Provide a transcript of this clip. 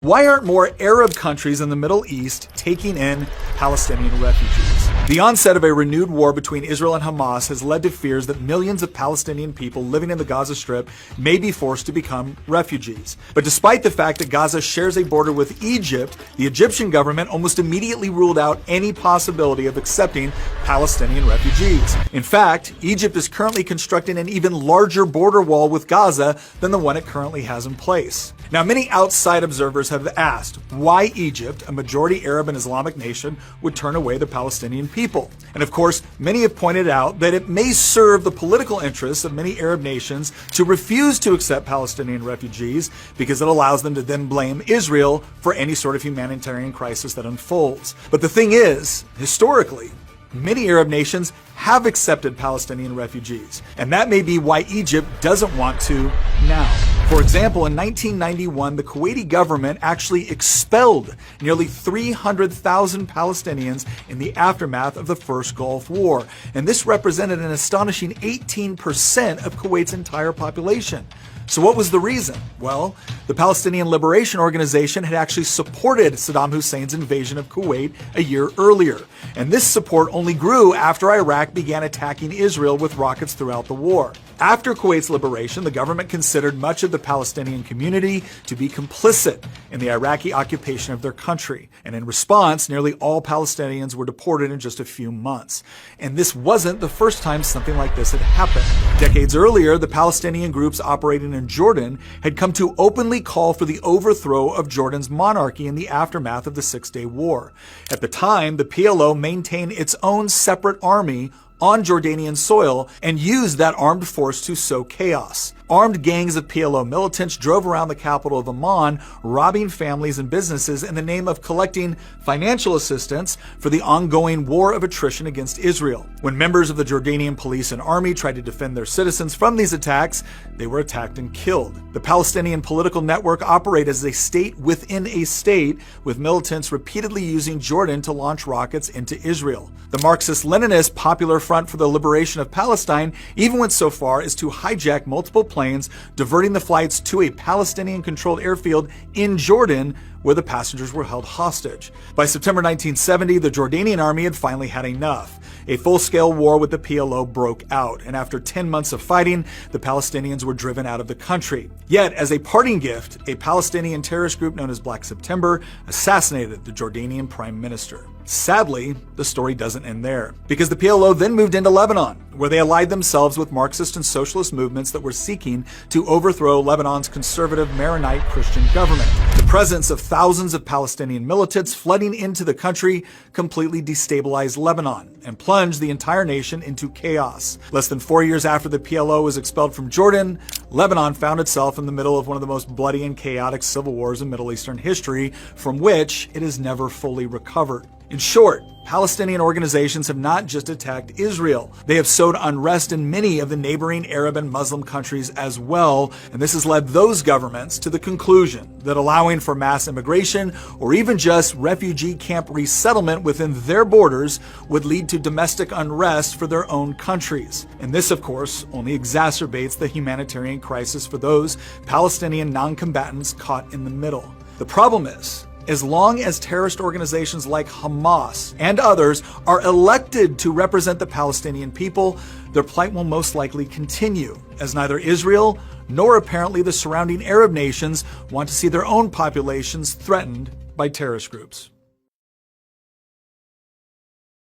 Why aren't more Arab countries in the Middle East taking in Palestinian refugees? The onset of a renewed war between Israel and Hamas has led to fears that millions of Palestinian people living in the Gaza Strip may be forced to become refugees. But despite the fact that Gaza shares a border with Egypt, the Egyptian government almost immediately ruled out any possibility of accepting Palestinian refugees. In fact, Egypt is currently constructing an even larger border wall with Gaza than the one it currently has in place. Now, many outside observers have asked why Egypt, a majority Arab and Islamic nation, would turn away the Palestinian people. And of course, many have pointed out that it may serve the political interests of many Arab nations to refuse to accept Palestinian refugees because it allows them to then blame Israel for any sort of humanitarian crisis that unfolds. But the thing is, historically, many Arab nations have accepted Palestinian refugees, and that may be why Egypt doesn't want to now. For example, in 1991, the Kuwaiti government actually expelled nearly 300,000 Palestinians in the aftermath of the First Gulf War, and this represented an astonishing 18% of Kuwait's entire population. So what was the reason? Well, the Palestinian Liberation Organization had actually supported Saddam Hussein's invasion of Kuwait a year earlier. And this support only grew after Iraq began attacking Israel with rockets throughout the war. After Kuwait's liberation, the government considered much of the Palestinian community to be complicit in the Iraqi occupation of their country. And in response, nearly all Palestinians were deported in just a few months. And this wasn't the first time something like this had happened. Decades earlier, the Palestinian groups operating in Jordan had come to openly call for the overthrow of Jordan's monarchy in the aftermath of the Six-Day War. At the time, the PLO maintained its own separate army on Jordanian soil and used that armed force to sow chaos. Armed gangs of PLO militants drove around the capital of Amman, robbing families and businesses in the name of collecting financial assistance for the ongoing war of attrition against Israel. When members of the Jordanian police and army tried to defend their citizens from these attacks, they were attacked and killed. The Palestinian political network operated as a state within a state, with militants repeatedly using Jordan to launch rockets into Israel. The Marxist-Leninist Popular Front for the Liberation of Palestine even went so far as to hijack multiple planes, diverting the flights to a Palestinian-controlled airfield in Jordan, where the passengers were held hostage. By September 1970, the Jordanian army had finally had enough. A full-scale war with the PLO broke out, and after 10 months of fighting, the Palestinians were driven out of the country. Yet, as a parting gift, a Palestinian terrorist group known as Black September assassinated the Jordanian prime minister. Sadly, the story doesn't end there, because the PLO then moved into Lebanon, where they allied themselves with Marxist and socialist movements that were seeking to overthrow Lebanon's conservative Maronite Christian government. The presence of thousands of Palestinian militants flooding into the country completely destabilized Lebanon and plunged the entire nation into chaos. Less than 4 years after the PLO was expelled from Jordan, Lebanon found itself in the middle of one of the most bloody and chaotic civil wars in Middle Eastern history, from which it has never fully recovered. In short, Palestinian organizations have not just attacked Israel. They have sowed unrest in many of the neighboring Arab and Muslim countries as well, and this has led those governments to the conclusion that allowing for mass immigration or even just refugee camp resettlement within their borders would lead to domestic unrest for their own countries. And this, of course, only exacerbates the humanitarian crisis for those Palestinian non-combatants caught in the middle. The problem is, as long as terrorist organizations like Hamas and others are elected to represent the Palestinian people, their plight will most likely continue, as neither Israel nor apparently the surrounding Arab nations want to see their own populations threatened by terrorist groups.